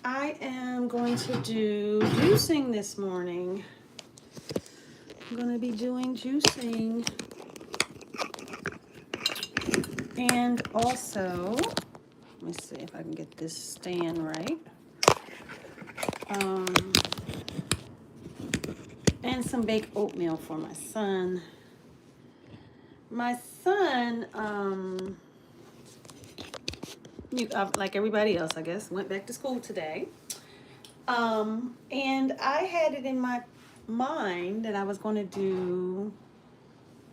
I am going to do juicing this morning. I'm going to be doing juicing. And also, let me see if I can get this stand right. And some baked oatmeal for my son. My son, like everybody else, I guess, went back to school today. And I had it in my mind that I was going to do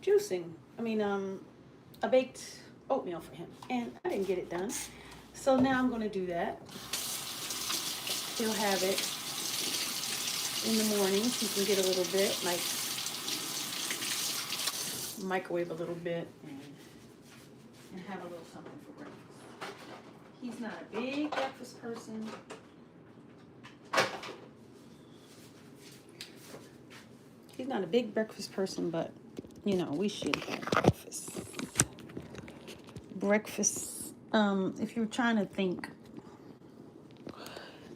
juicing. A baked oatmeal for him. And I didn't get it done. So now I'm going to do that. He'll have it in the mornings. He can get a little bit, like microwave a little bit and have a little something for breakfast. He's not a big breakfast person. He's not a big breakfast person, but you know, we should have breakfast. Breakfast, if you're trying to think.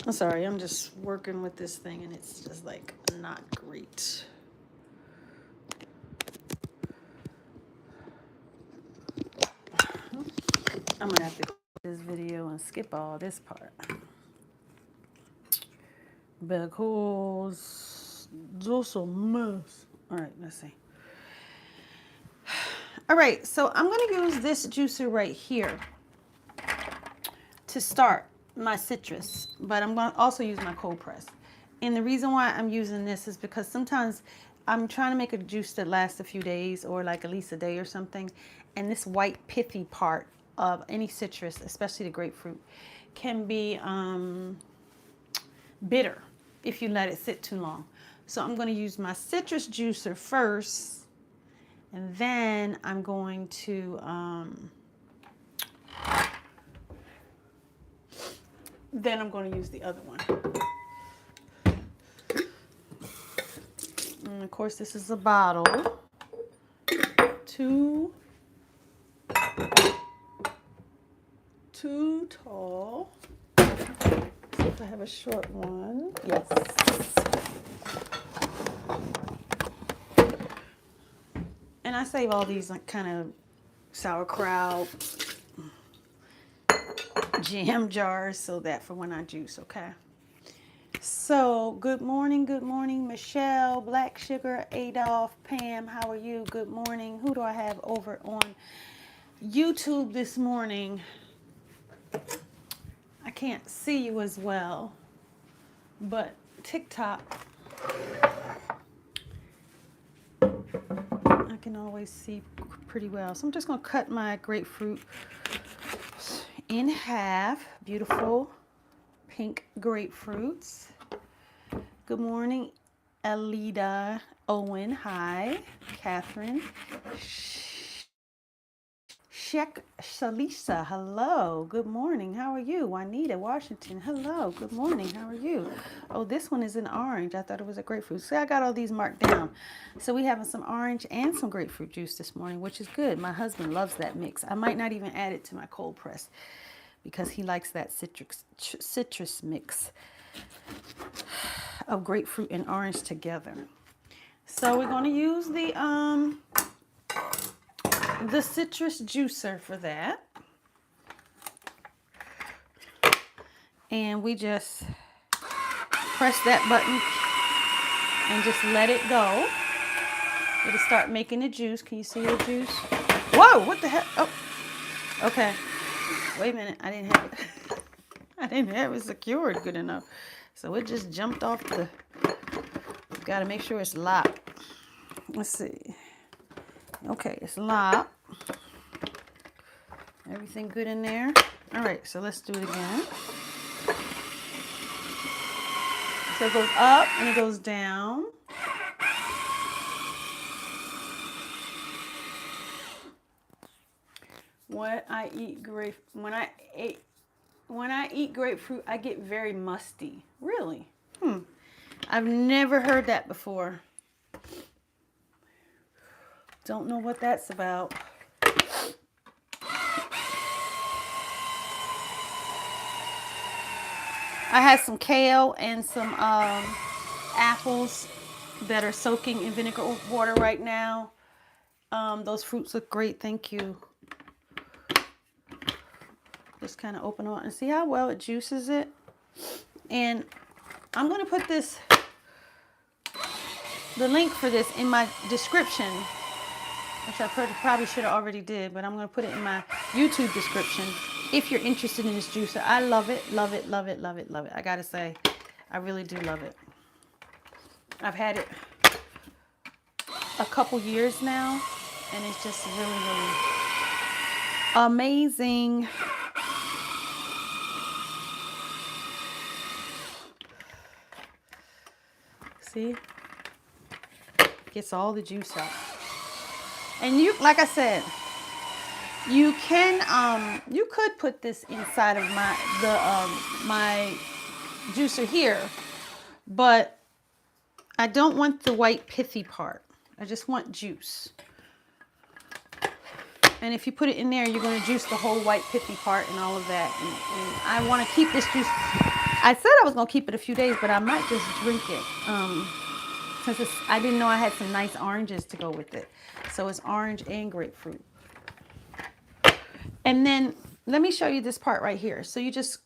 I'm sorry, I'm just working with this thing and it's just like not great. I'm gonna have to go this video and skip all this part because it's a mess. All right, let's see. All right, so I'm gonna use this juicer right here to start my citrus, but I'm going to also use my cold press. And the reason why I'm using this is because sometimes I'm trying to make a juice that lasts a few days or like at least a day or something. And this white pithy part of any citrus, especially the grapefruit, can be bitter if you let it sit too long. So I'm going to use my citrus juicer first, and then I'm going to use the other one. And of course, this is a bottle. Too tall. See if I have a short one. Yes. And I save all these like kind of sauerkraut jam jars so that for when I juice, okay? So, good morning, Michelle, Black Sugar, Adolph, Pam, how are you? Good morning. Who do I have over on YouTube this morning? I can't see you as well, but TikTok, I can always see pretty well. So I'm just gonna cut my grapefruit in half. Beautiful pink grapefruits. Good morning, Alida Owen. Hi, Catherine. Sheikh Salisa, hello. Good morning. How are you? Juanita Washington, hello. Good morning. How are you? Oh, this one is an orange. I thought it was a grapefruit. See, I got all these marked down. So we having some orange and some grapefruit juice this morning, which is good. My husband loves that mix. I might not even add it to my cold press because he likes that citrus mix of grapefruit and orange together. So we're going to use the citrus juicer for that. And we just press that button and just let it go. It'll start making the juice. Can you see the juice? Whoa, what the heck? Oh, okay. Wait a minute, I didn't have it secured good enough. So it just jumped off the, gotta make sure it's locked. Let's see. Okay, it's locked. Everything good in there? All right, so let's do it again. So it goes up and it goes down. When I eat grapefruit, I get very musty. Really? I've never heard that before. Don't know what that's about. I had some kale and some apples that are soaking in vinegar water right now. Those fruits look great. Thank you. Just kind of open it and see how well it juices it. And I'm going to put the link for this in my description, which I probably should have already did, but I'm going to put it in my YouTube description if you're interested in this juicer. I love it, love it, love it, love it, love it. I got to say, I really do love it. I've had it a couple years now, and it's just really, really amazing. See? Gets all the juice out. And you, like I said, you can you could put this inside of my juicer here, but I don't want the white pithy part. I just want juice. And if you put it in there, you're going to juice the whole white pithy part and all of that. And I want to keep this juice. I said I was going to keep it a few days, but I might just drink it. Since I didn't know I had some nice oranges to go with it. So it's orange and grapefruit. And then let me show you this part right here. So you just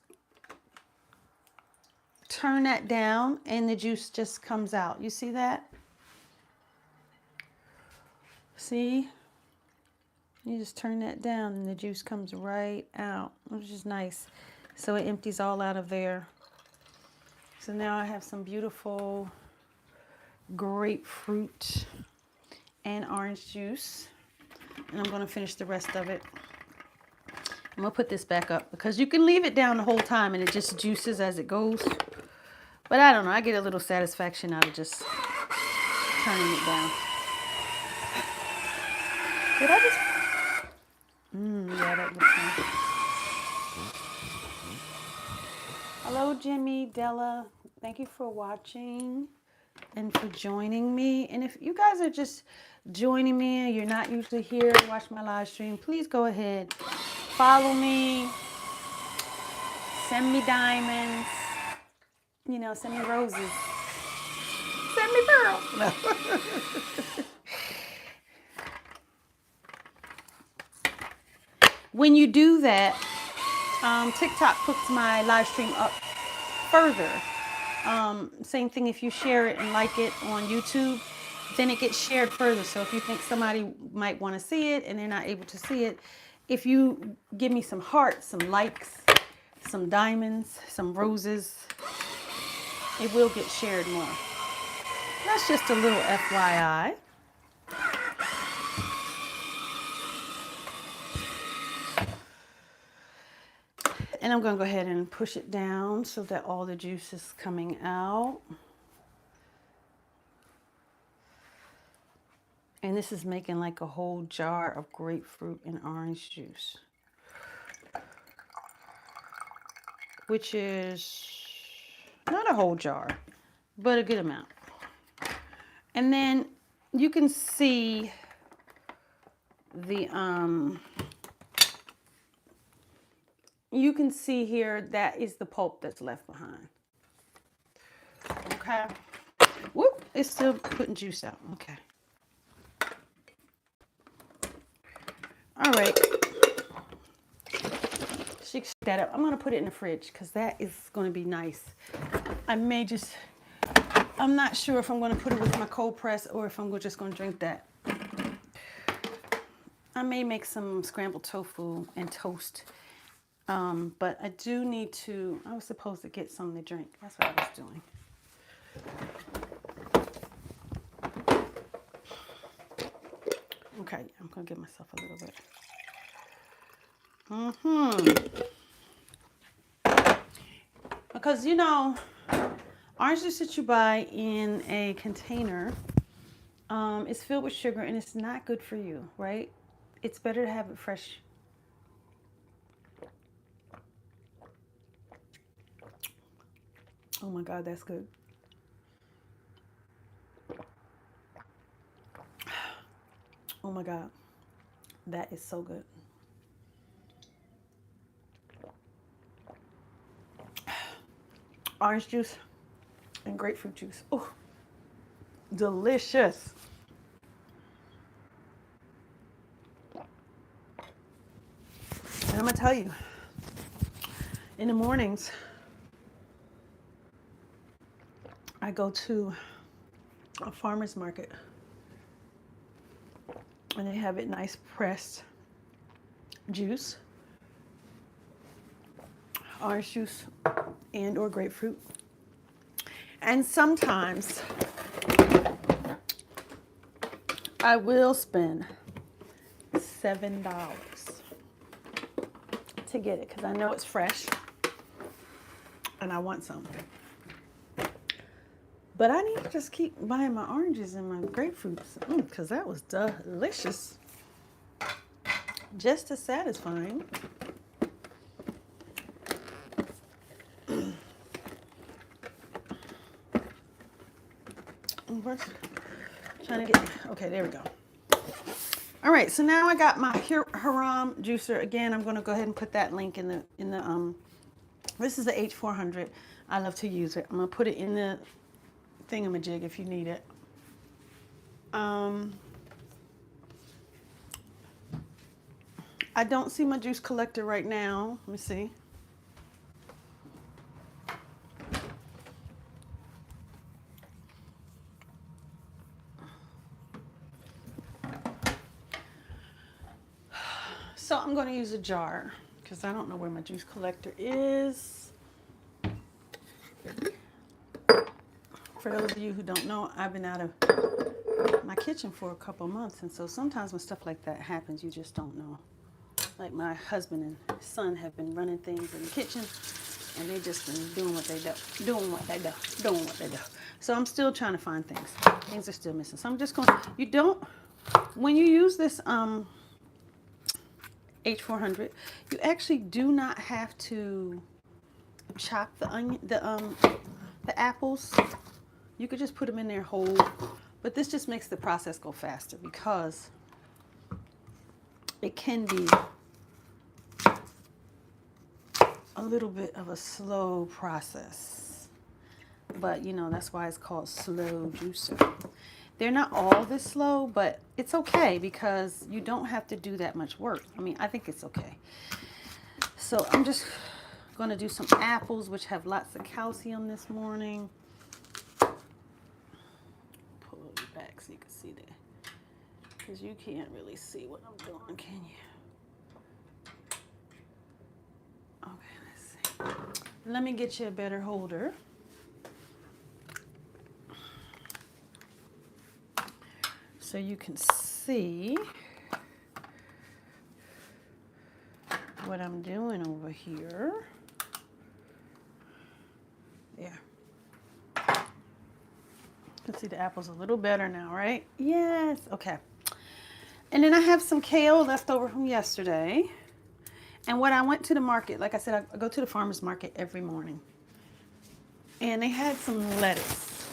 turn that down and the juice just comes out. You see that? See? You just turn that down and the juice comes right out, which is nice. So it empties all out of there. So now I have some beautiful grapefruit and orange juice. And I'm going to finish the rest of it. I'm going to put this back up because you can leave it down the whole time and it just juices as it goes. But I don't know. I get a little satisfaction out of just turning it down. Did I just... yeah, that looks nice. Hello, Jimmy, Della. Thank you for watching and for joining me. And if you guys are just joining me and you're not usually here to watch my live stream, please go ahead. Follow me. Send me diamonds. You know, send me roses. Send me pearls. No. When you do that, TikTok puts my live stream up further. Same thing if you share it and like it on YouTube, then it gets shared further. So if you think somebody might want to see it and they're not able to see it, if you give me some hearts, some likes, some diamonds, some roses, it will get shared more. That's just a little FYI. And I'm going to go ahead and push it down so that all the juice is coming out. And this is making like a whole jar of grapefruit and orange juice, which is not a whole jar, but a good amount. And then you can see the you can see here that is the pulp that's left behind. Okay. Whoop, it's still putting juice out. Okay. All right. Shake that up. I'm going to put it in the fridge because that is going to be nice. I'm not sure if I'm going to put it with my cold press or if I'm just going to drink that. I may make some scrambled tofu and toast. But I do need to, I was supposed to get something to drink. That's what I was doing. Okay, I'm going to give myself a little bit. Because, you know, orange juice that you buy in a container is filled with sugar and it's not good for you, right? It's better to have it fresh. Oh my God, that's good. Oh my God, that is so good. orange juice and grapefruit juice. Oh, delicious. And I'm gonna tell you, in the mornings, I go to a farmer's market and they have it nice pressed juice, orange juice and or grapefruit. And sometimes I will spend $7 to get it because I know it's fresh and I want some. But I need to just keep buying my oranges and my grapefruits because that was delicious. Just as satisfying. Trying to get, okay, there we go. All right, so now I got my Hurom juicer. Again, I'm going to go ahead and put that link in the this is the H400. I love to use it. I'm going to put it in the thingamajig if you need it. I don't see my juice collector right now. Let me see. So I'm going to use a jar because I don't know where my juice collector is. For those of you who don't know, I've been out of my kitchen for a couple months, and so sometimes when stuff like that happens, you just don't know. Like my husband and son have been running things in the kitchen, and they just been doing what they do. So I'm still trying to find things. Things are still missing. So I'm just going. When you use this H400, you actually do not have to chop the apples. You could just put them in there whole, but this just makes the process go faster because it can be a little bit of a slow process, but you know, that's why it's called slow juicer. They're not all this slow, but it's okay because you don't have to do that much work. I mean, I think it's okay. So I'm just going to do some apples, which have lots of calcium this morning. Pull it back so you can see that, because you can't really see what I'm doing, can you? Okay, let's see. Let me get you a better holder. So you can see what I'm doing over here. Yeah. You can see the apples a little better now, right? Yes. Okay. And then I have some kale left over from yesterday. And when I went to the market, like I said, I go to the farmer's market every morning. And they had some lettuce.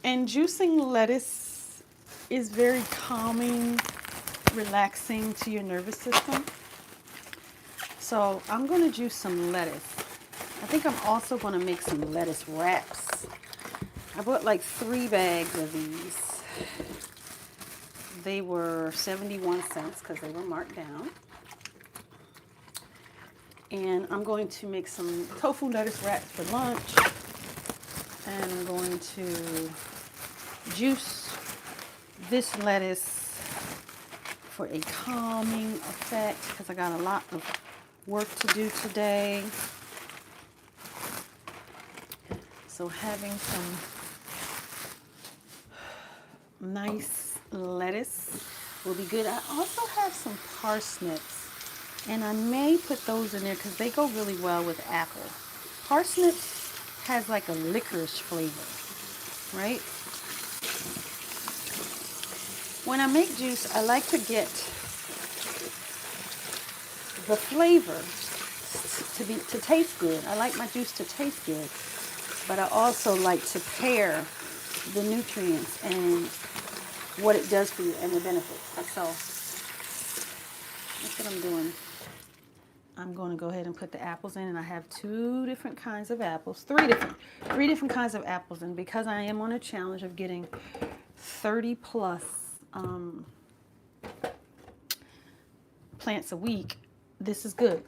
And juicing lettuce is very calming, relaxing to your nervous system. So I'm going to juice some lettuce. I think I'm also going to make some lettuce wraps. I bought like 3 bags of these. They were 71 cents because they were marked down. And I'm going to make some tofu lettuce wraps for lunch. And I'm going to juice this lettuce for a calming effect because I got a lot of work to do today. So having some nice lettuce will be good. I also have some parsnips, and I may put those in there because they go really well with apple. Parsnips has like a licorice flavor, right? When I make juice, I like to get the flavor to taste good. I like my juice to taste good, but I also like to pair the nutrients and what it does for you and the benefits. So that's what I'm doing. I'm going to go ahead and put the apples in, and I have 2 different kinds of apples, three different kinds of apples, and because I am on a challenge of getting 30 plus plants a week, this is good.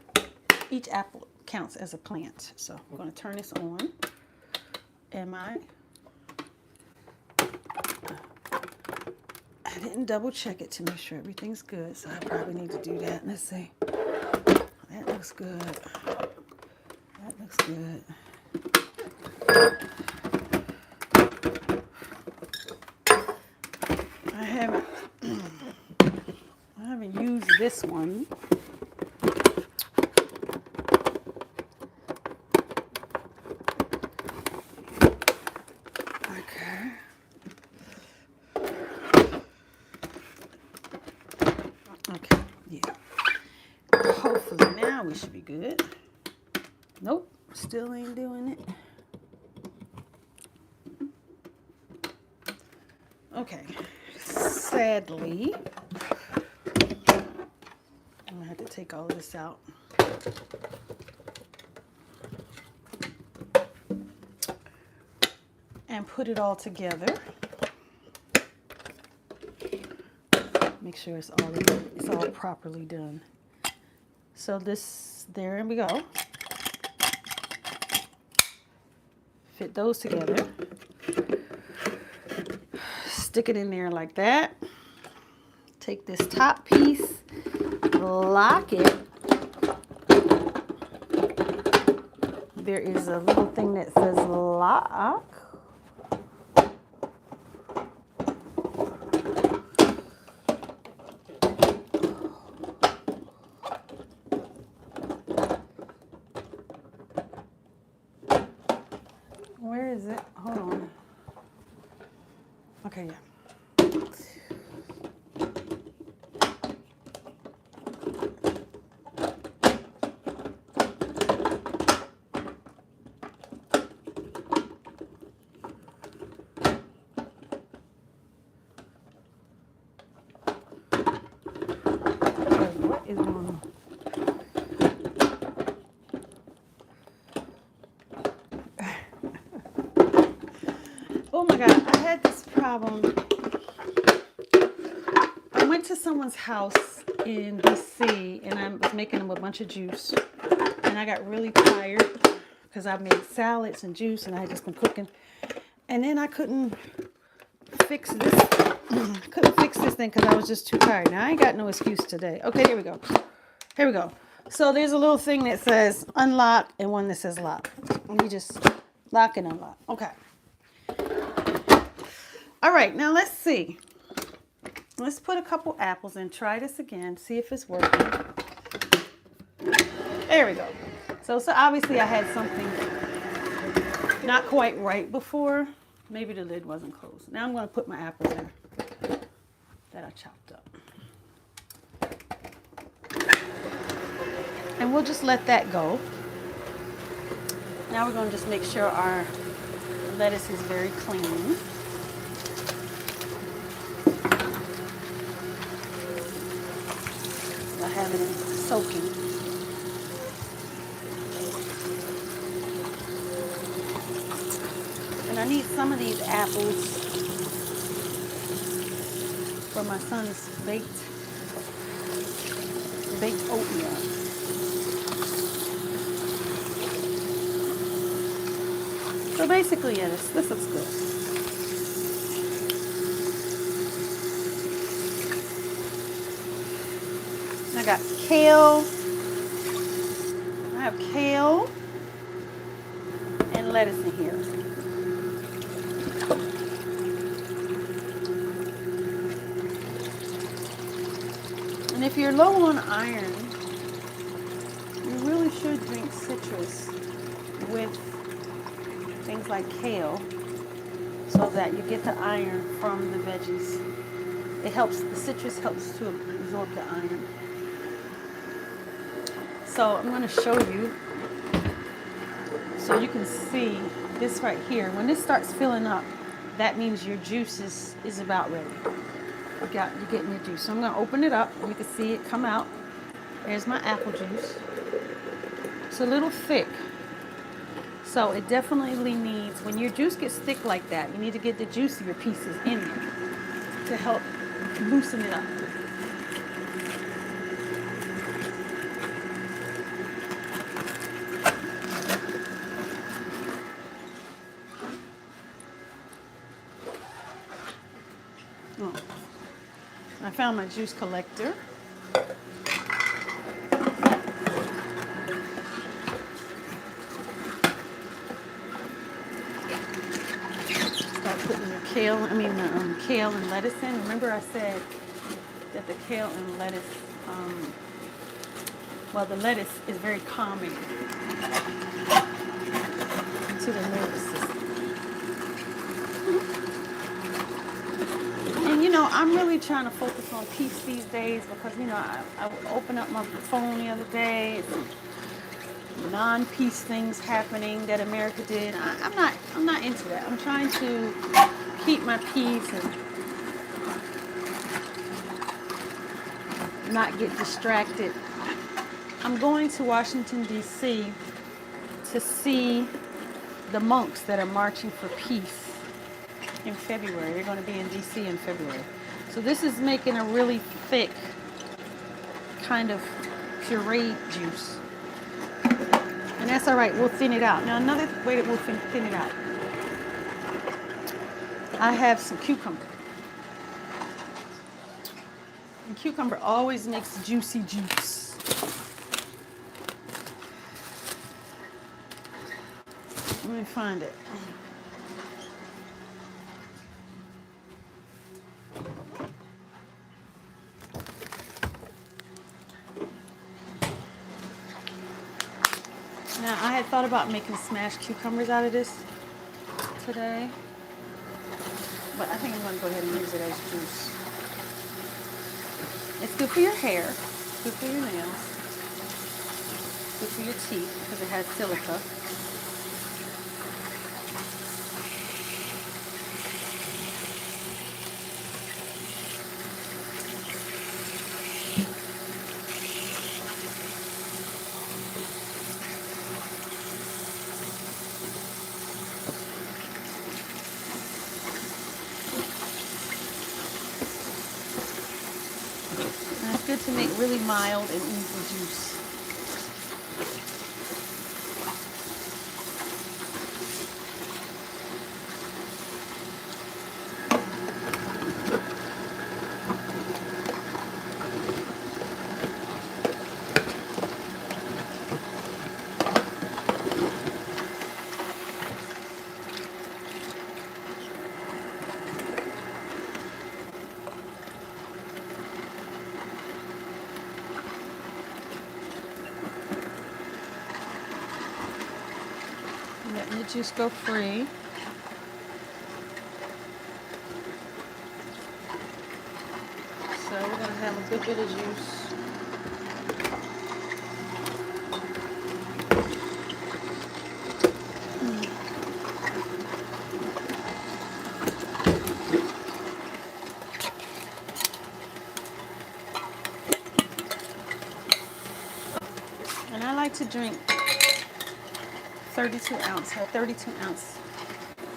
Each apple counts as a plant. So I'm going to turn this on. I didn't double check it to make sure everything's good, so I probably need to do that. Let's see. That looks good. That looks good. I haven't used this one. Okay, yeah. Hopefully now we should be good. Nope, still ain't doing it. Okay, sadly, I'm gonna have to take all of this out. And put it all together. Make sure it's all properly done. So there we go. Fit those together. Stick it in there like that. Take this top piece, lock it. There is a little thing that says lock. Where is it? Hold on. Okay, yeah. What is going on? Oh my God, I had this problem. I went to someone's house in DC and I was making them a bunch of juice. And I got really tired because I made salads and juice and I had just been cooking. And then I couldn't fix this. Couldn't fix this thing because I was just too tired. Now I ain't got no excuse today. Okay, here we go. Here we go. So there's a little thing that says unlock and one that says lock. And you just lock and unlock. Okay. All right, now let's see. Let's put a couple apples in. Try this again. See if it's working. There we go. So obviously I had something not quite right before. Maybe the lid wasn't closed. Now I'm going to put my apples in that I chopped up. And we'll just let that go. Now we're going to just make sure our lettuce is very clean. I have it soaking. And I need some of these apples for my son's baked oatmeal. So basically, yeah, this looks good. I got kale. I have kale and lettuce in here. And if you're low on iron, you really should drink citrus with things like kale so that you get the iron from the veggies. The citrus helps to absorb the iron. So I'm going to show you so you can see this right here. When this starts filling up, that means your juice is about ready. You're getting your juice. So I'm going to open it up. You can see it come out. There's my apple juice. It's a little thick. So it definitely needs, when your juice gets thick like that, you need to get the juicier pieces in there to help loosen it up. Oh. I found my juice collector. Start putting your kale, kale and lettuce in. Remember I said that the kale and lettuce, the lettuce is very calming to the nervous system. And I'm really trying to focus on peace these days because I opened up my phone the other day. Non-peace things happening that America did. I'm not into that. I'm trying to keep my peace and not get distracted. I'm going to Washington, D.C. to see the monks that are marching for peace in February. They're going to be in D.C. in February. So this is making a really thick kind of pureed juice. And that's all right. We'll thin it out. Now another way that we'll thin it out. I have some cucumber. And cucumber always makes juicy juice. Let me find it. Now, I had thought about making smashed cucumbers out of this today, but I think I'm going to go ahead and use it as juice. It's good for your hair, good for your nails, good for your teeth because it has silica. Good to make really mild and easy juice. Letting the juice go free. So we're going to have a good bit of juice. And I like to drink 32 ounce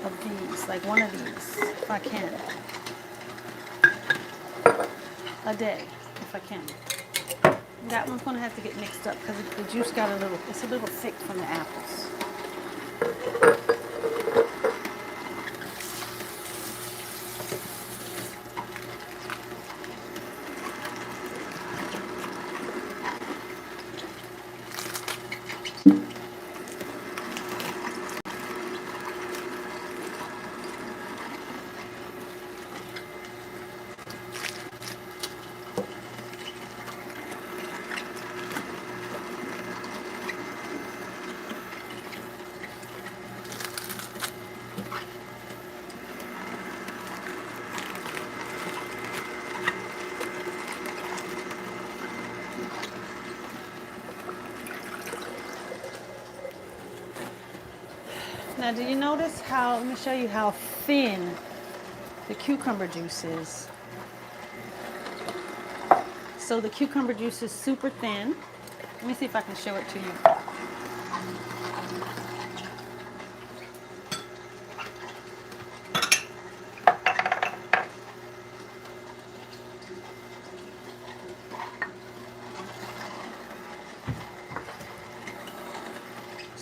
of these, like one of these, if I can, a day, if I can. That one's going to have to get mixed up because the juice it's a little thick from the apples. Now, do you notice how, let me show you how thin the cucumber juice is. So the cucumber juice is super thin. Let me see if I can show it to you.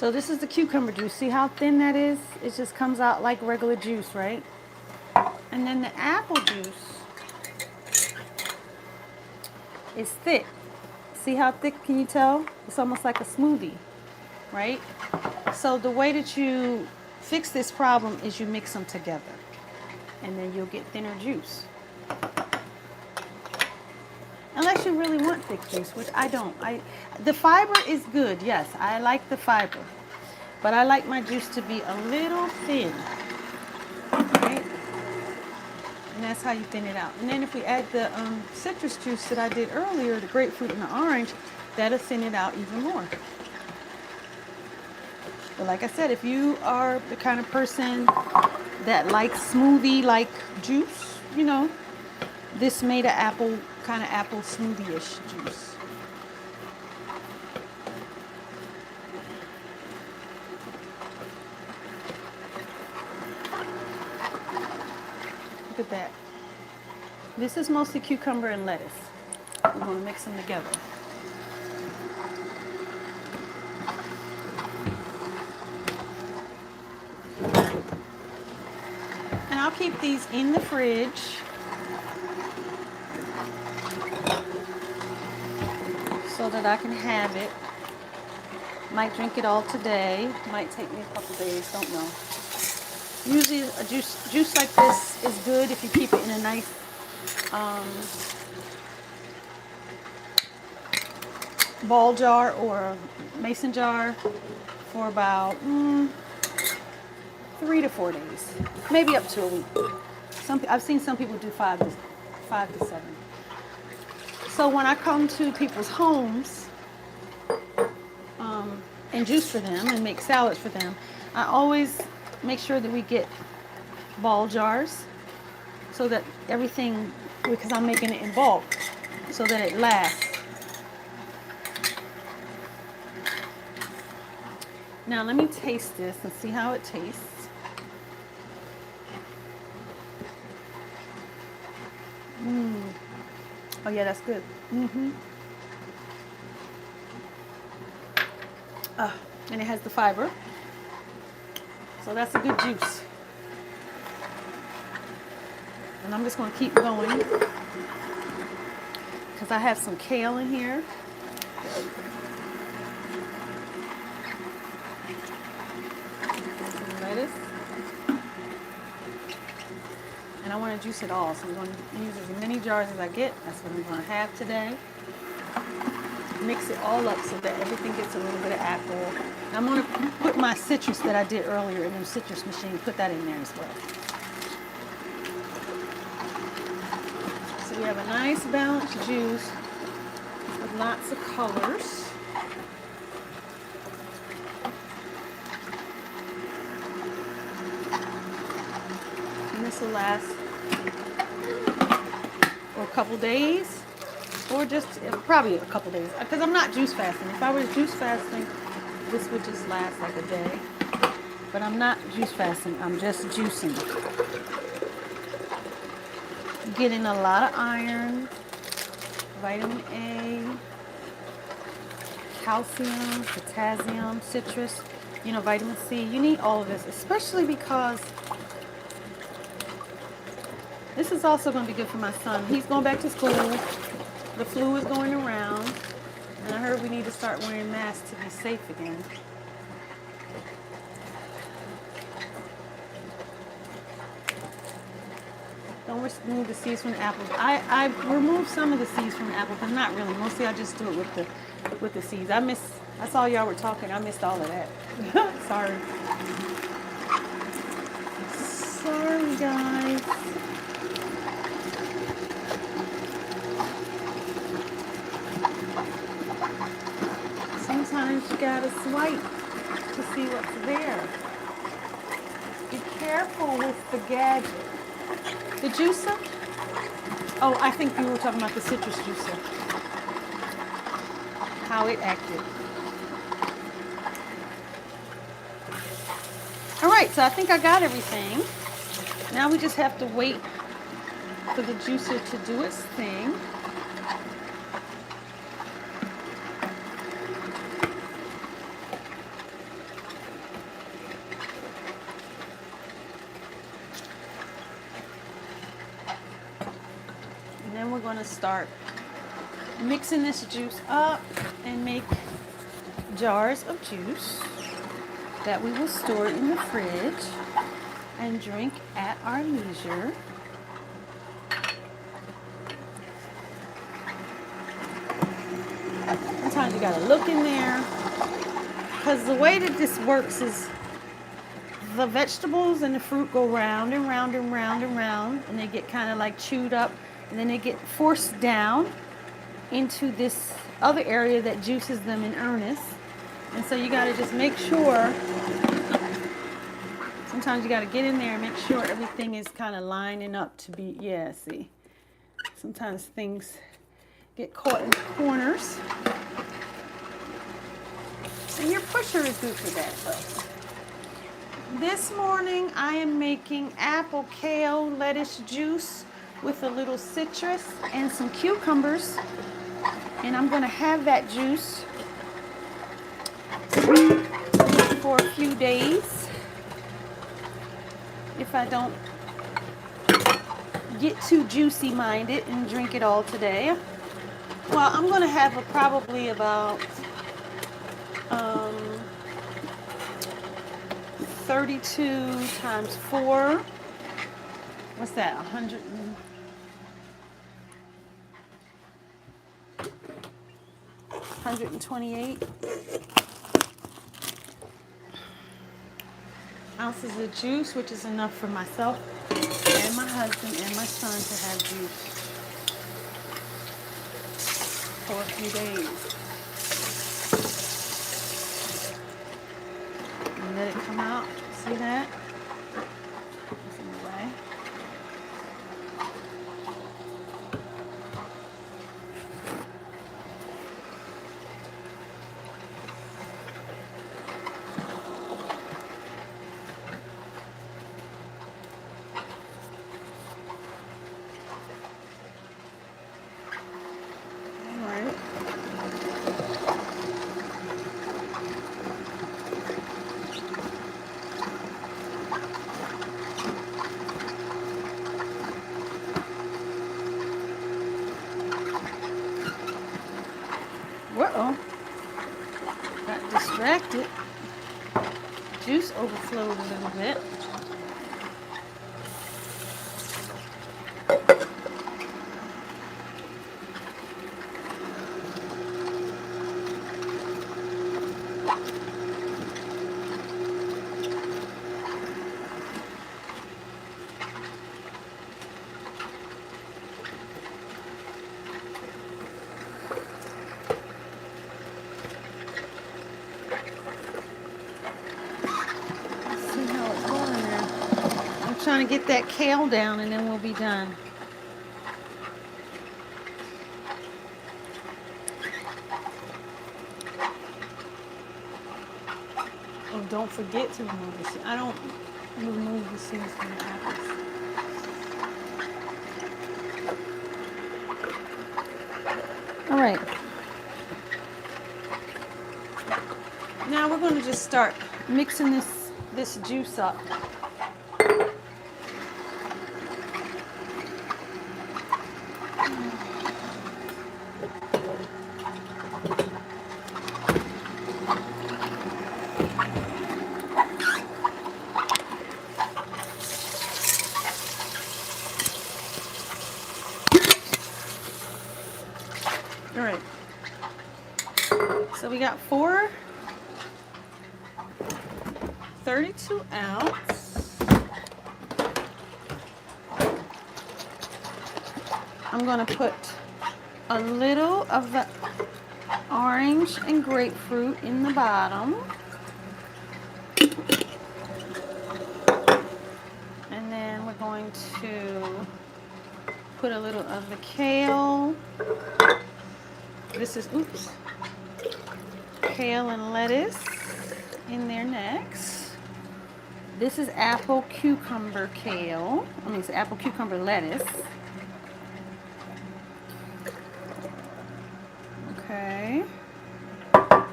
So this is the cucumber juice. See how thin that is? It just comes out like regular juice, right? And then the apple juice is thick. See how thick, can you tell? It's almost like a smoothie, right? So the way that you fix this problem is you mix them together, and then you'll get thinner juice. Unless you really want thick juice, which I don't. The fiber is good, yes, I like the fiber. But I like my juice to be a little thin, right? And that's how you thin it out. And then if we add the citrus juice that I did earlier, the grapefruit and the orange, that'll thin it out even more. But like I said, if you are the kind of person that likes smoothie-like juice, you know, this made an apple, kind of apple smoothie-ish juice. Look at that. This is mostly cucumber and lettuce. We're going to mix them together. And I'll keep these in the fridge so that I can have it. Might drink it all today. Might take me a couple days, don't know. Usually a juice like this is good if you keep it in a nice ball jar or a mason jar for about 3 to 4 days, maybe up to a week. I've seen some people do 5 to 7. So when I come to people's homes and juice for them and make salads for them, I always make sure that we get ball jars so that everything, because I'm making it in bulk, so that it lasts. Now let me taste this and see how it tastes. Oh yeah, that's good. And it has the fiber. So that's a good juice. And I'm just going to keep going because I have some kale in here. Some lettuce. And I want to juice it all. So I'm going to use as many jars as I get. That's what I'm going to have today. Mix it all up so that everything gets a little bit of apple. And I'm going to put my citrus that I did earlier in the citrus machine, put that in there as well. So we have a nice balanced juice with lots of colors. And this will last for a couple days. Or just probably a couple days, because I'm not juice fasting. If I was juice fasting, this would just last like a day. But I'm not juice fasting, I'm just juicing. Getting a lot of iron, vitamin A, calcium, potassium, citrus, vitamin C. You need all of this, especially because this is also going to be good for my son. He's going back to school. The flu is going around, and I heard we need to start wearing masks to be safe again. Don't remove the seeds from the apples. I removed some of the seeds from the apple, but not really. Mostly I just do it with the seeds. I saw y'all were talking. I missed all of that. Sorry. Sorry, guys. Sometimes you gotta swipe to see what's there. Be careful with the gadget. The juicer? Oh, I think you were talking about the citrus juicer. How it acted. All right, so I think I got everything. Now we just have to wait for the juicer to do its thing. going to start mixing this juice up and make jars of juice that we will store in the fridge and drink at our leisure. Sometimes you gotta look in there, because the way that this works is the vegetables and the fruit go round and round and round and round, and they get kind of like chewed up, and then they get forced down into this other area that juices them in earnest. And so you gotta just make sure, sometimes you gotta get in there and make sure everything is kind of lining up to be, yeah, see. Sometimes things get caught in the corners. And your pusher is good for that, but this morning I am making apple kale lettuce juice with a little citrus and some cucumbers. And I'm gonna have that juice for a few days if I don't get too juicy minded and drink it all today. Well, I'm gonna have probably about 32 times 4. What's that? 128 ounces of juice, which is enough for myself and my husband and my son to have juice for a few days. And let it come out. See that? It's in the way. Uh-oh. Got distracted. Juice overflowed a little bit. Trying to get that kale down and then we'll be done. Oh, don't forget to remove the seeds. I don't remove the seeds from the apples. All right. Now we're going to just start mixing this juice up. All right, so we got 4 32 ounce. I'm going to put a little of the orange and grapefruit in the bottom. And then we're going to put a little of the kale. This is, kale and lettuce in there next. This is apple cucumber kale. It's apple cucumber lettuce. Okay. I'm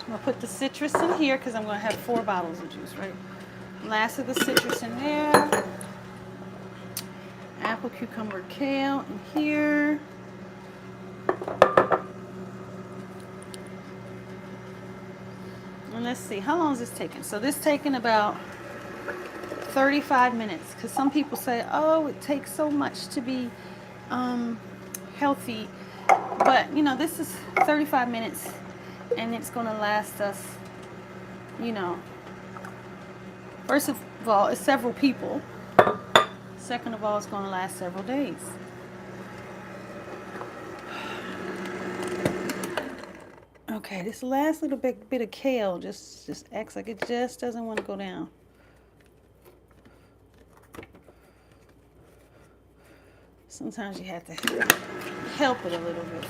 gonna put the citrus in here because I'm gonna have 4 bottles of juice, right? Last of the citrus in there. apple, cucumber, kale in here. And let's see, how long is this taking? So this taking about 35 minutes, because some people say, oh, it takes so much to be healthy. But, you know, this is 35 minutes, and it's going to last us, you know, first of all, it's several people. Second of all, it's going to last several days. Okay, this last little bit of kale just acts like it just doesn't want to go down. Sometimes you have to help it a little bit.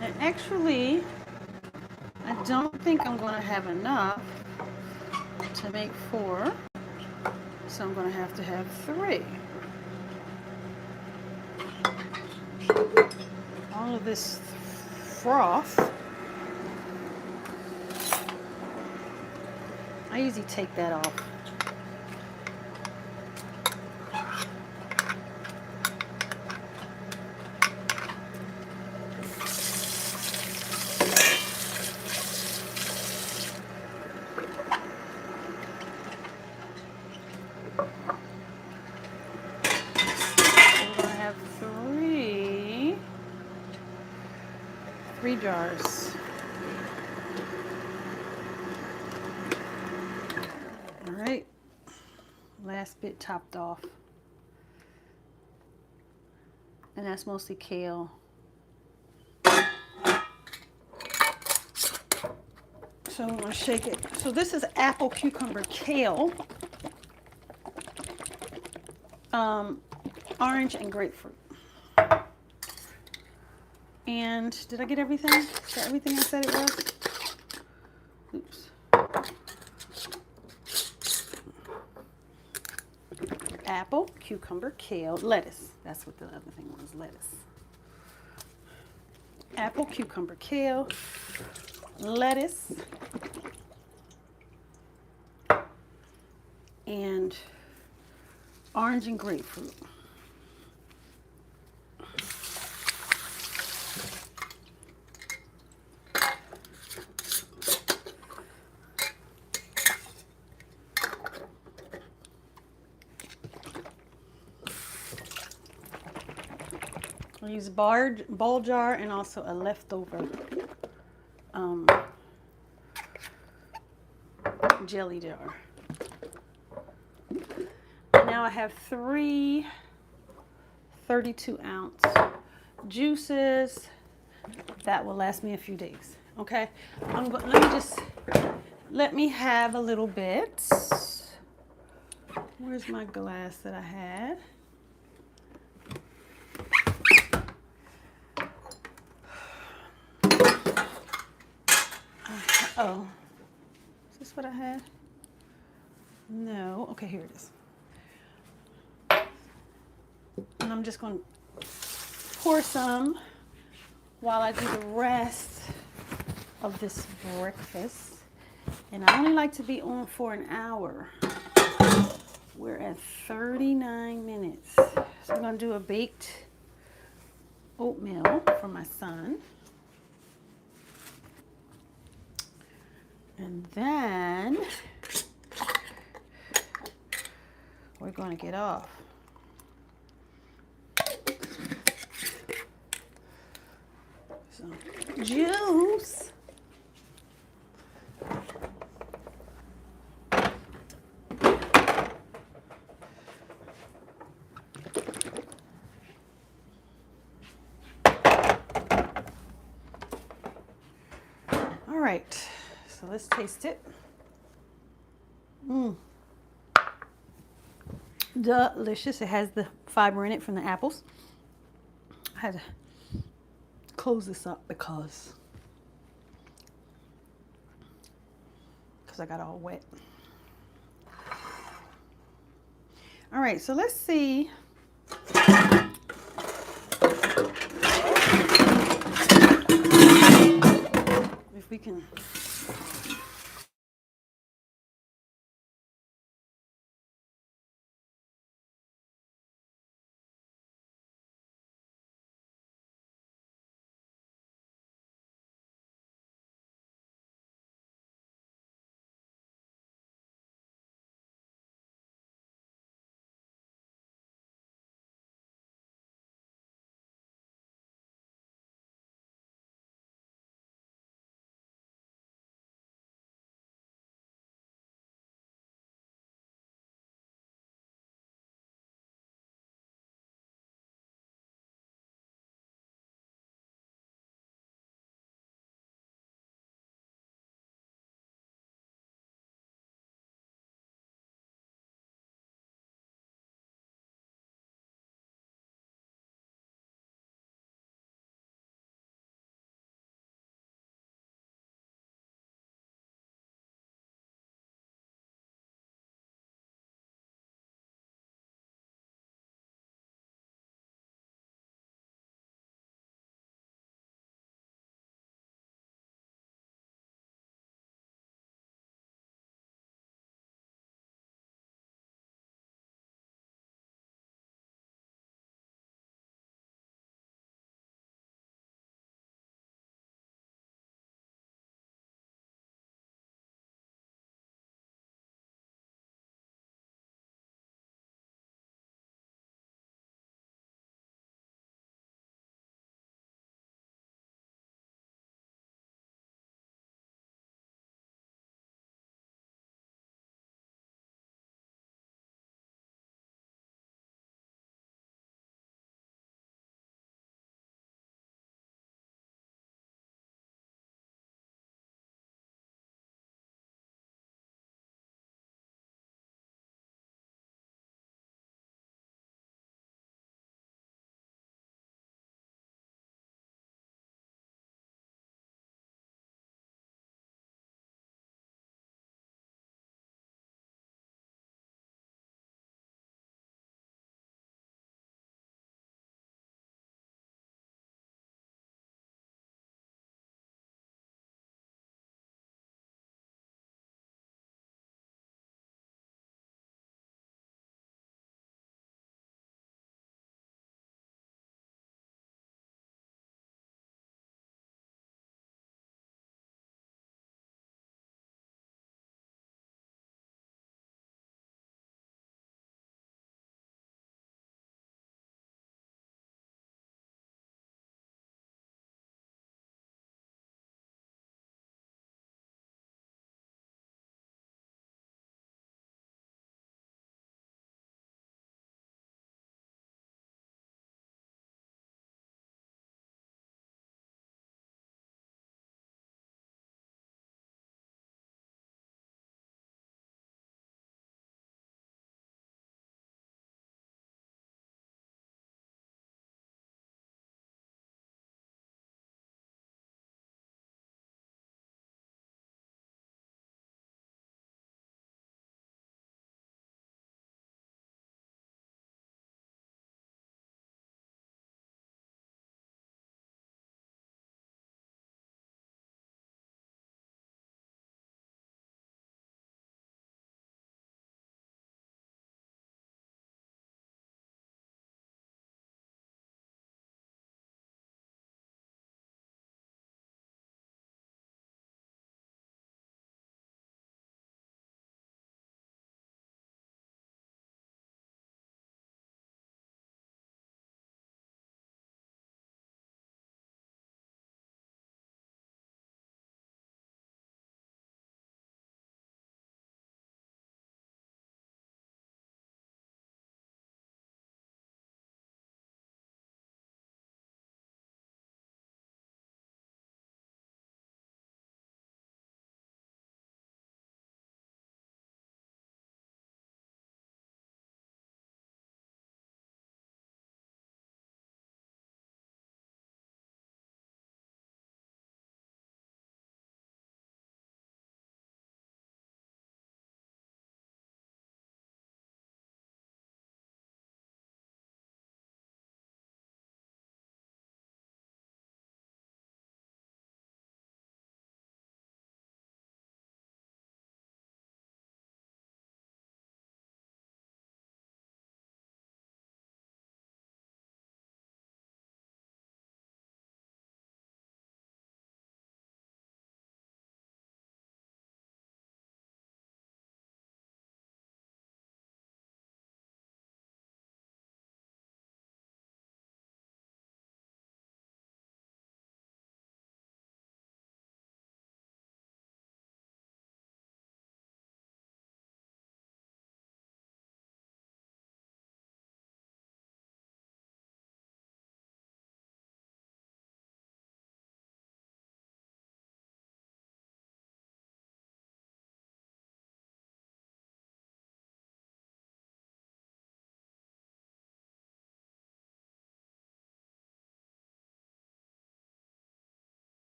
And actually, I don't think I'm going to have enough to make 4, so I'm going to have 3. All of this froth, I usually take that off. Three jars. All right, last bit topped off. And that's mostly kale. So I'm gonna shake it. So this is apple, cucumber, kale, orange, and grapefruit. And did I get everything? Is that everything I said it was? Oops. Apple, cucumber, kale, lettuce. That's what the other thing was, lettuce. Apple, cucumber, kale, lettuce, and orange and grapefruit. I use ball jar and also a leftover jelly jar. Now I have 3 32-ounce juices that will last me a few days. Okay, let me have a little bit. Where's my glass that I had? Oh, is this what I had? No. Okay, here it is. And I'm just going to pour some while I do the rest of this breakfast. And I only like to be on for an hour. We're at 39 minutes. So I'm going to do a baked oatmeal for my son. And then we're going to get off. Some juice. All right. So let's taste it. Delicious. It has the fiber in it from the apples. I had to close this up because I got all wet. All right, so let's see. If we can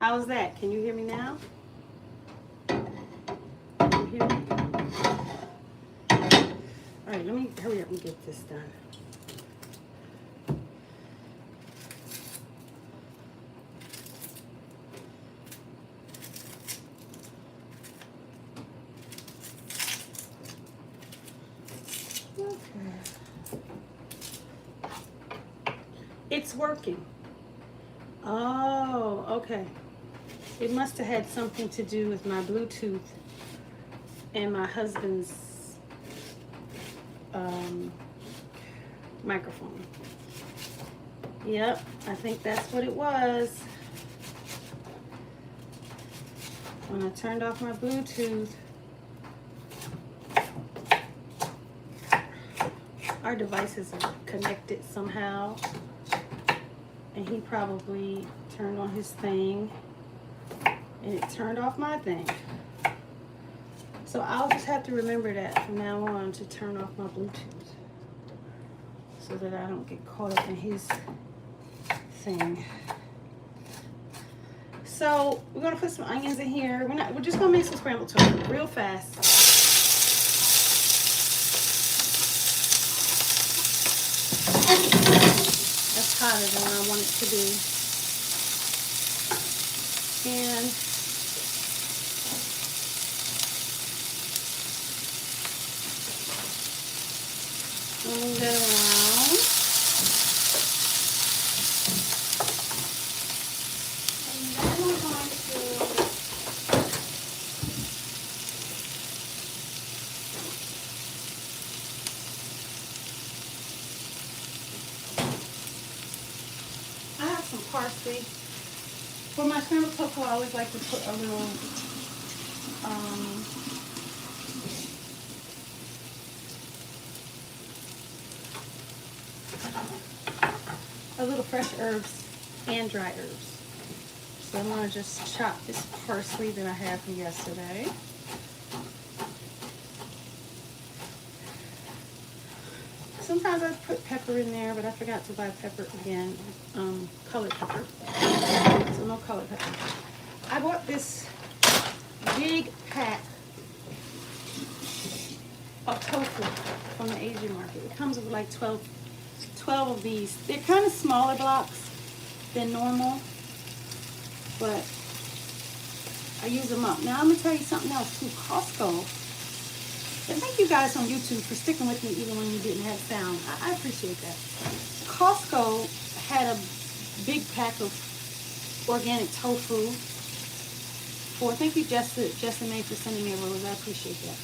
How's that? Can you hear me now? Can you hear me? All right, let me hurry up and get this done. It's working. Oh, okay. It must have had something to do with my Bluetooth and my husband's microphone. Yep, I think that's what it was. When I turned off my Bluetooth, our devices are connected somehow. And he probably turned on his thing and it turned off my thing. So I'll just have to remember that from now on to turn off my Bluetooth so that I don't get caught up in his thing. So we're gonna put some onions in here. We're just gonna make some scrambled tofu real fast. That's hotter than what I want it to be. And move that around. And then we're going to some parsley. For my scrambled tofu, I always like to put a little fresh herbs and dry herbs. So I'm going to just chop this parsley that I had from yesterday. Sometimes I put pepper in there, but I forgot to buy pepper again, colored pepper. So no colored pepper. I bought this big pack of tofu from the Asian market. It comes with like 12 of these. They're kind of smaller blocks than normal, but I use them up. Now I'm going to tell you something else too. Costco. And thank you guys on YouTube for sticking with me even when you didn't have sound. I appreciate that. Costco had a big pack of organic tofu for, thank you Jessica May for sending me a rose. I appreciate that.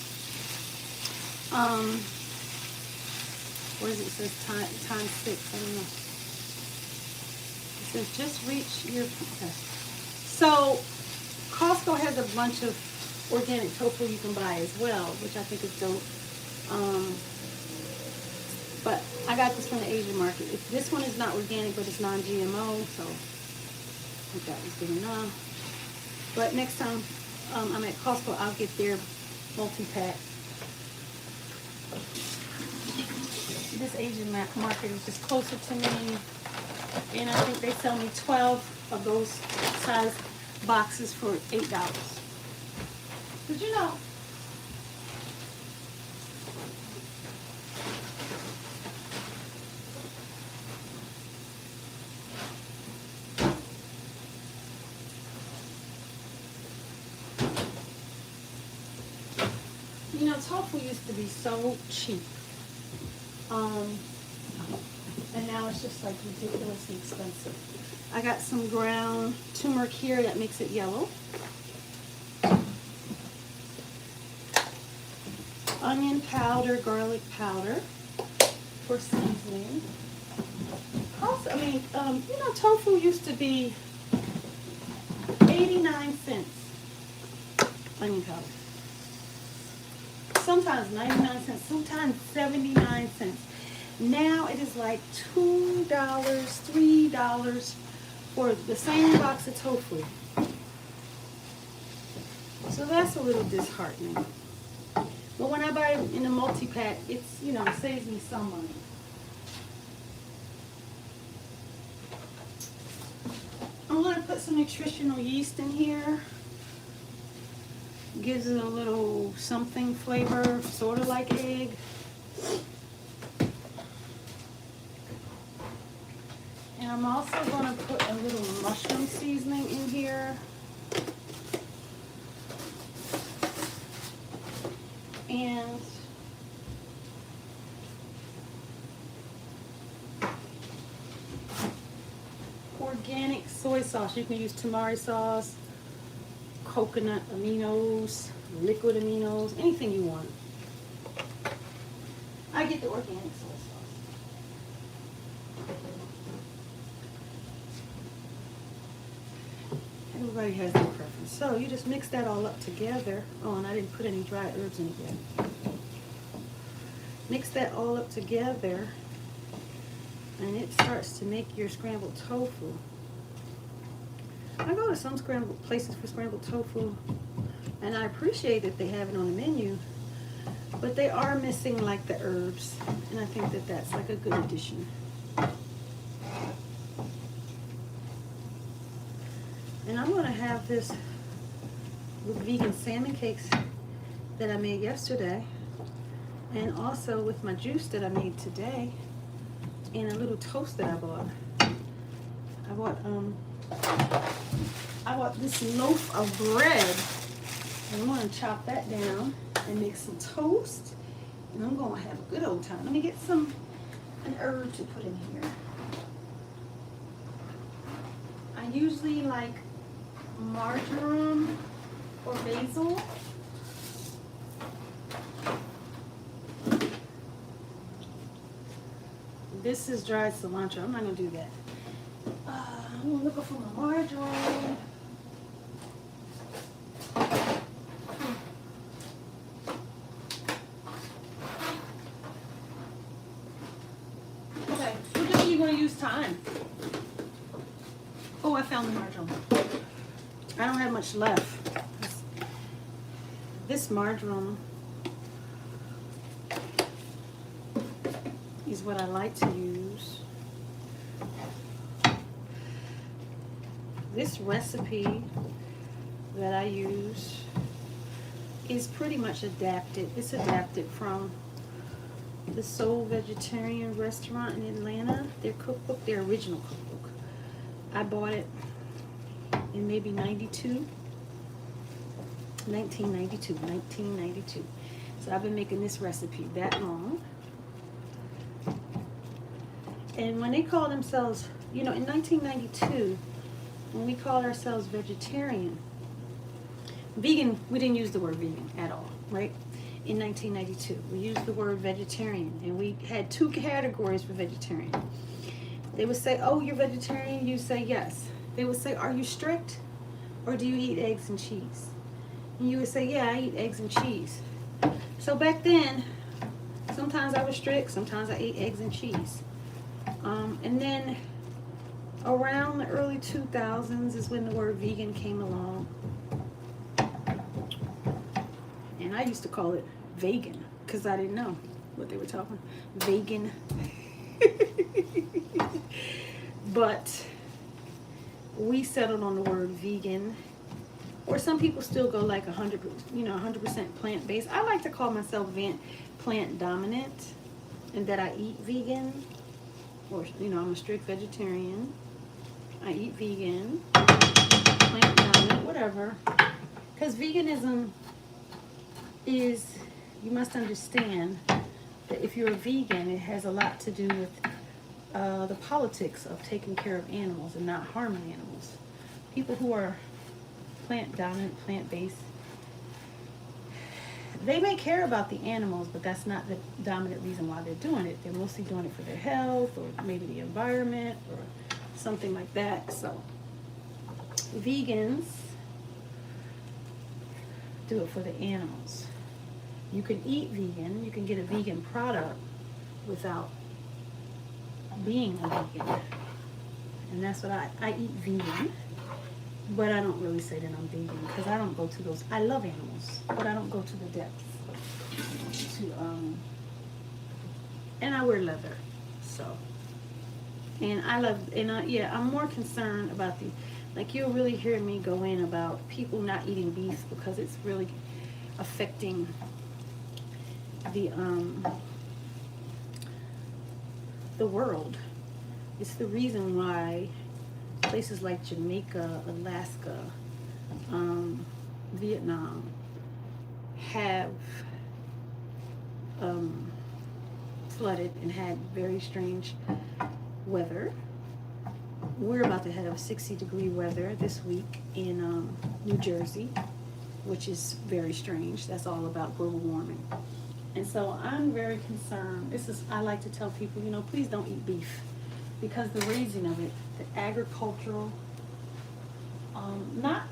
Where is it? It says time 6. I don't know. It says just reach your, okay. So Costco has a bunch of organic tofu you can buy as well, which I think is dope. But I got this from the Asian market. This one is not organic, but it's non-GMO, so I think that was good enough. But next time I'm at Costco, I'll get their multi-pack. This Asian market is just closer to me, and I think they sell me 12 of those size boxes for $8. Did you know? You know, tofu used to be so cheap. And now it's just like ridiculously expensive. I got some ground turmeric here that makes it yellow. Onion powder, garlic powder for seasoning. Also, I mean, you know, tofu used to be 89 cents. Onion powder. Sometimes 99 cents, sometimes 79 cents. Now it is like $2, $3 for the same box of tofu. So that's a little disheartening. But when I buy it in a multi-pack, it's, you know, it saves me some money. I'm going to put some nutritional yeast in here. Gives it a little something flavor, sort of like egg. And I'm also going to put a little mushroom seasoning in here. And organic soy sauce. You can use tamari sauce, coconut aminos, liquid aminos, anything you want. I get the organic soy sauce. Everybody has their preference. So you just mix that all up together. Oh, and I didn't put any dry herbs in it yet. Mix that all up together, and it starts to make your scrambled tofu. I go to some scrambled places for scrambled tofu, and I appreciate that they have it on the menu, but they are missing like the herbs, and I think that that's like a good addition. And I'm going to have this with vegan salmon cakes that I made yesterday, and also with my juice that I made today, and a little toast that I bought. I bought this loaf of bread, and I'm going to chop that down and make some toast, and I'm going to have a good old time. Let me get an herb to put in here. I usually like marjoram or basil. This is dried cilantro. I'm not going to do that. I'm going to look for my marjoram. Okay, we're just going to use thyme. Oh, I found the marjoram. I don't have much left. This marjoram is what I like to use. This recipe that I use is pretty much adapted. It's adapted from the Soul Vegetarian restaurant in Atlanta. Their cookbook, their original cookbook. I bought it in maybe 1992. So I've been making this recipe that long. And when they call themselves, you know, in 1992, when we called ourselves vegetarian, vegan, we didn't use the word vegan at all, right? In 1992, we used the word vegetarian, and we had two categories for vegetarian. They would say, oh, you're vegetarian? You say yes. They would say, are you strict, or do you eat eggs and cheese? And you would say, yeah, I eat eggs and cheese. So back then, sometimes I was strict, sometimes I ate eggs and cheese. And then around the early 2000s is when the word vegan came along. And I used to call it vegan because I didn't know what they were talking. Vegan. But we settled on the word vegan. Or some people still go like 100% plant-based. I like to call myself plant dominant, and that I eat vegan. Or, you know, I'm a strict vegetarian. I eat vegan, plant dominant, whatever. Because veganism is, you must understand that if you're a vegan, it has a lot to do with the politics of taking care of animals and not harming animals. People who are plant dominant, plant-based, they may care about the animals, but that's not the dominant reason why they're doing it. They're mostly doing it for their health, or maybe the environment, or something like that. So vegans do it for the animals. You can eat vegan, you can get a vegan product without being a vegan. And that's what I eat vegan, but I don't really say that I'm vegan because I don't go to those. I love animals, but I don't go to the depths and I wear leather, so. And I love, I'm more concerned about Like, you'll really hear me go in about people not eating beef because it's really affecting the world. It's the reason why places like Jamaica, Alaska, Vietnam have flooded and had very strange weather. We're about to have 60-degree weather this week in New Jersey, which is very strange. That's all about global warming. And so I'm very concerned. I like to tell people, you know, please don't eat beef, because the raising of it, the agricultural, not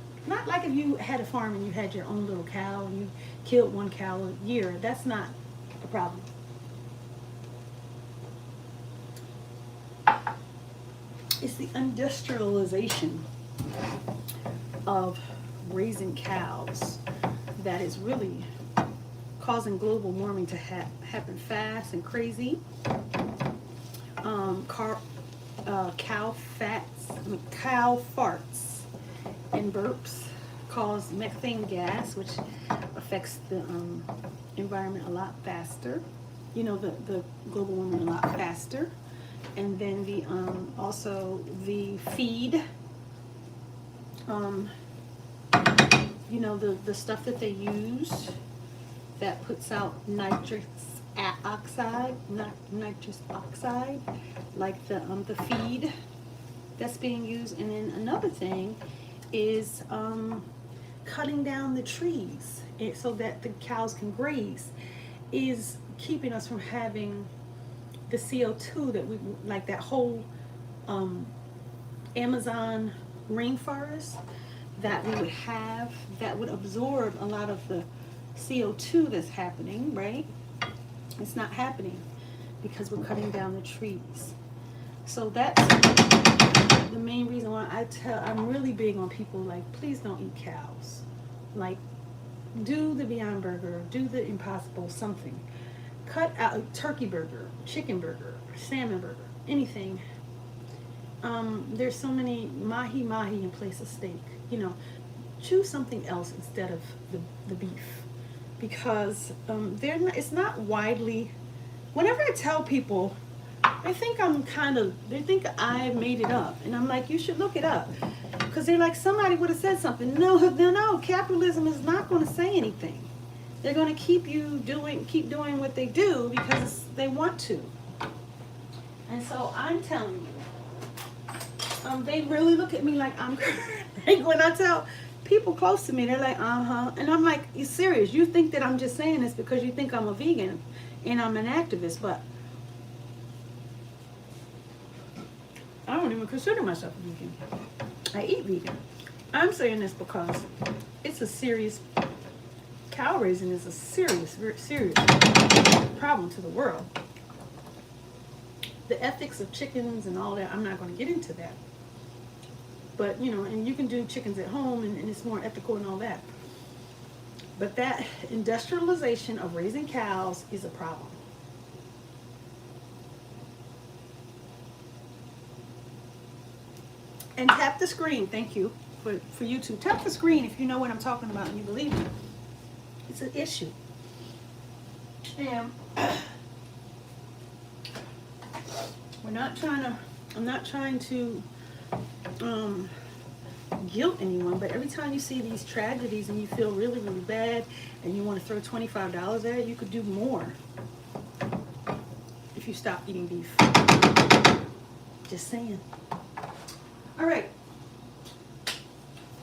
like if you had a farm and you had your own little cow and you killed one cow a year. That's not a problem. It's the industrialization of raising cows that is really causing global warming to happen fast and crazy. Cow farts and burps cause methane gas, which affects the environment a lot faster. You know, the global warming a lot faster. And then the also the feed, you know, the stuff that they use that puts out nitrous oxide, like the feed that's being used. And then another thing is cutting down the trees so that the cows can graze, is keeping us from having the CO2 that we, like that whole Amazon rainforest that we would have, that would absorb a lot of the CO2 that's happening, right? It's not happening because we're cutting down the trees. So that's the main reason why I'm really big on people, like, please don't eat cows. Like, do the Beyond Burger, do the Impossible something. Cut out a turkey burger, chicken burger, salmon burger, anything. There's so many mahi in place of steak. You know, choose something else instead of the beef, because it's not widely. Whenever I tell people, they think they think I made it up, and I'm like, you should look it up, because they're like, somebody would have said something. No, capitalism is not going to say anything. They're going to keep doing what they do because they want to. And so I'm telling you, they really look at me like I'm crazy. When I tell people close to me, they're like, and I'm like, you serious? You think that I'm just saying this because you think I'm a vegan and I'm an activist, but I don't even consider myself a vegan. I eat vegan. I'm saying this because it's a serious, cow raising is a serious, very serious problem to the world. The ethics of chickens and all that, I'm not going to get into that. But, you know, and you can do chickens at home and it's more ethical and all that. But that industrialization of raising cows is a problem. And tap the screen, thank you for YouTube. Tap the screen if you know what I'm talking about and you believe me. It's an issue. And I'm not trying to guilt anyone, but every time you see these tragedies and you feel really, really bad and you want to throw $25 at it, you could do more if you stop eating beef. Just saying. All right.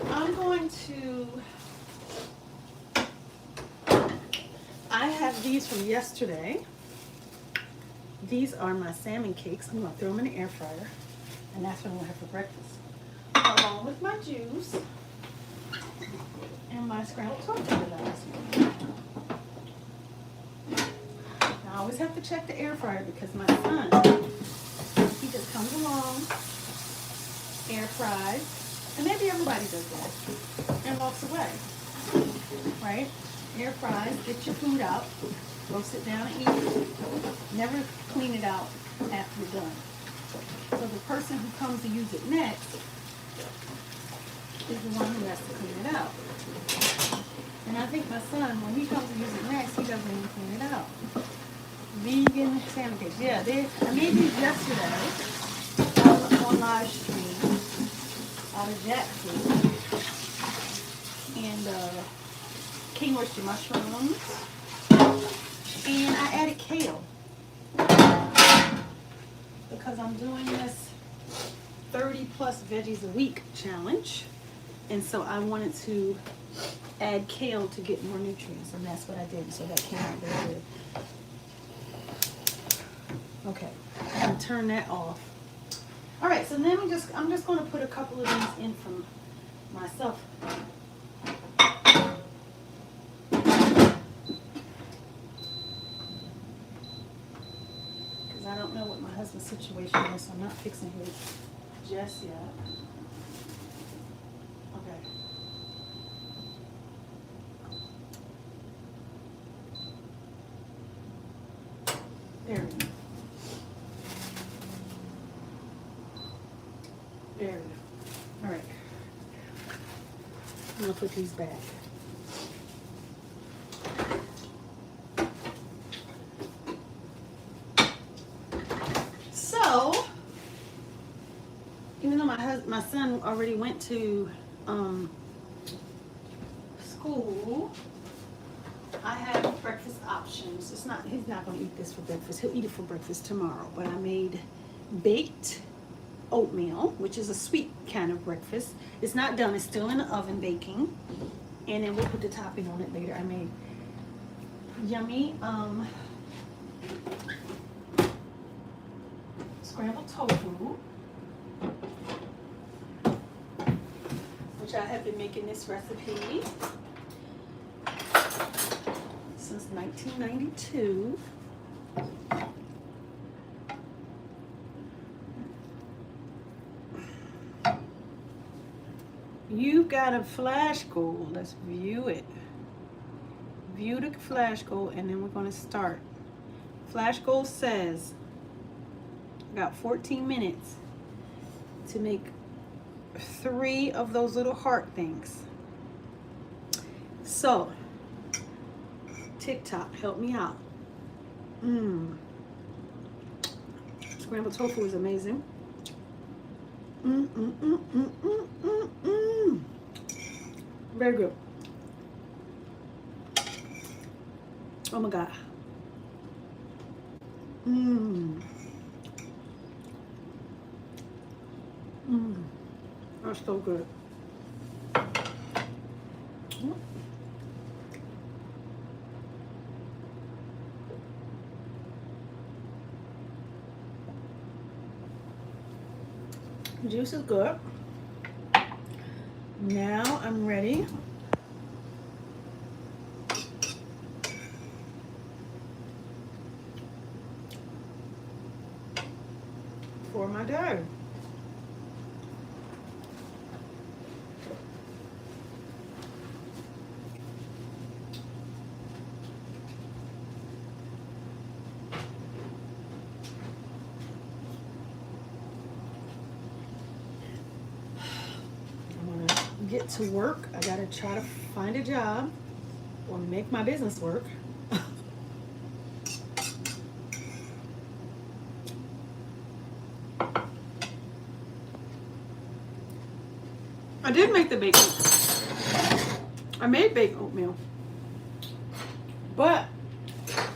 I'm going to... I have these from yesterday. These are my salmon cakes. I'm going to throw them in the air fryer, and that's what I'm going to have for breakfast, along with my juice and my scrambled tofu that I was making. Now, I always have to check the air fryer because my son, he just comes along, air fries, and maybe everybody does that, and walks away, right? Air fries, get your food out, go sit down and eat it. Never clean it out after you're done. So the person who comes to use it next is the one who has to clean it out. And I think my son, when he comes to use it next, he doesn't even clean it out. Vegan sandwiches. Yeah, I made these yesterday on live stream out of jackfruit and king oyster mushrooms. And I added kale because I'm doing this 30 plus veggies a week challenge. And so I wanted to add kale to get more nutrients, and that's what I did. So that came out very good. Okay, I'm gonna turn that off. All right, so then I'm just going to put a couple of these in from myself. Because I don't know what my husband's situation is, so I'm not fixing his just yet. Okay. There we go. There we go. All right. I'm going to put these back. So, even though my son already went to school, I have breakfast options. He's not going to eat this for breakfast. He'll eat it for breakfast tomorrow. But I made baked oatmeal, which is a sweet kind of breakfast. It's not done. It's still in the oven baking. And then we'll put the topping on it later. I made yummy scrambled tofu, which I have been making this recipe since 1992. You've got a flash goal. Let's view it. View the flash goal, and then we're going to start. Flash goal says I got 14 minutes to make 3 of those little heart things. So, TikTok, help me out. Scrambled tofu is amazing. Very good. Oh my God. That's so good. Juice is good. Now I'm ready for my dough. Get to work. I gotta try to find a job or make my business work. I did make the baked oatmeal. I made baked oatmeal, but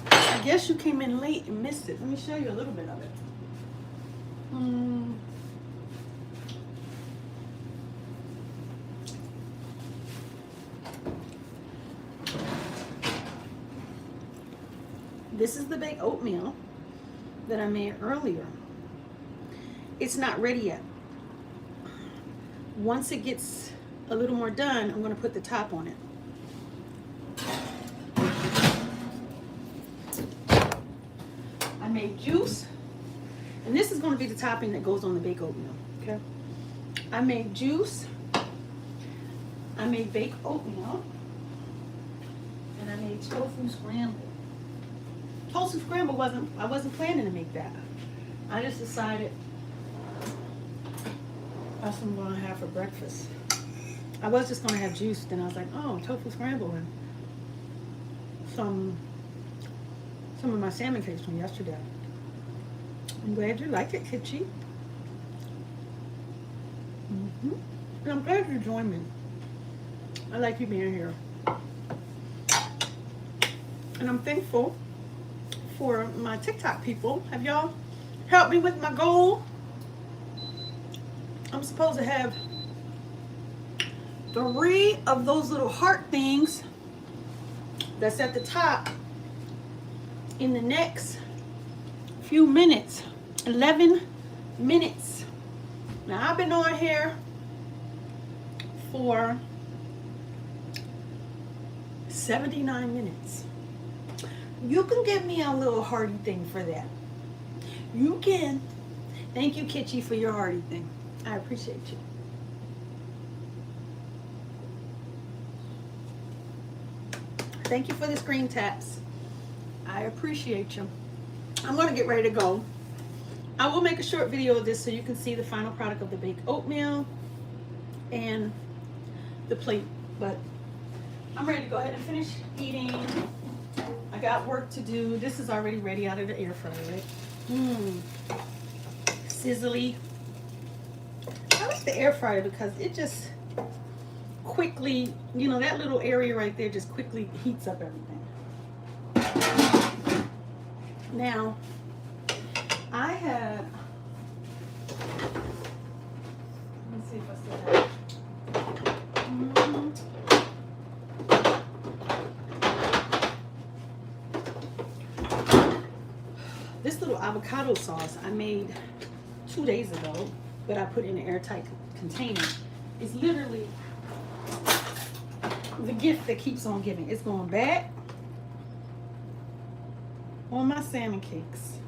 I guess you came in late and missed it. Let me show you a little bit of it. This is the baked oatmeal that I made earlier. It's not ready yet. Once it gets a little more done, I'm going to put the top on it. I made juice, and this is going to be the topping that goes on the baked oatmeal. Okay. I made juice. I made baked oatmeal, and I made tofu scramble. Tofu scramble I wasn't planning to make that. I just decided that's what I'm gonna have for breakfast. I was just gonna have juice, then I was like, oh, tofu scramble and some of my salmon cakes from yesterday. I'm glad you like it, Kitchi. And I'm glad you joined me. I like you being here. And I'm thankful for my TikTok people. Have y'all helped me with my goal? I'm supposed to have 3 of those little heart things that's at the top in the next few minutes. 11 minutes. Now I've been on here for 79 minutes. You can give me a little hearty thing for that. You can. Thank you, Kitchi, for your hearty thing. I appreciate you. Thank you for the screen taps. I appreciate you. I'm going to get ready to go. I will make a short video of this so you can see the final product of the baked oatmeal and the plate. But I'm ready to go ahead and finish eating. I got work to do. This is already ready out of the air fryer, right? Sizzly. I like the air fryer because it just quickly, you know, that little area right there just quickly heats up everything. Now, I have, let me see if I still have this little avocado sauce I made 2 days ago, but I put in an airtight container. It's literally the gift that keeps on giving. It's going back on my salmon cakes.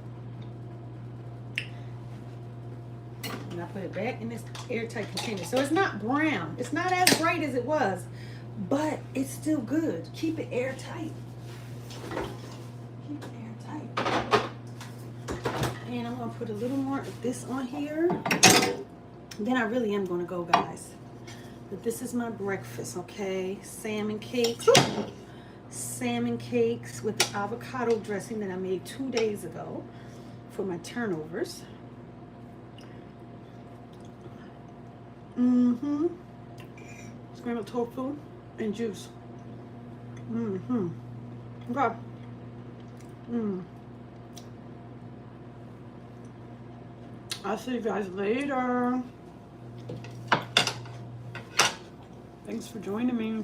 And I put it back in this airtight container. So it's not brown. It's not as bright as it was, but it's still good. Keep it airtight. Keep it airtight. And I'm going to put a little more of this on here. Then I really am going to go, guys. But this is my breakfast, okay? Salmon cakes. Salmon cakes with the avocado dressing that I made 2 days ago for my turnovers. Scrambled tofu and juice. Okay. I'll see you guys later. Thanks for joining me.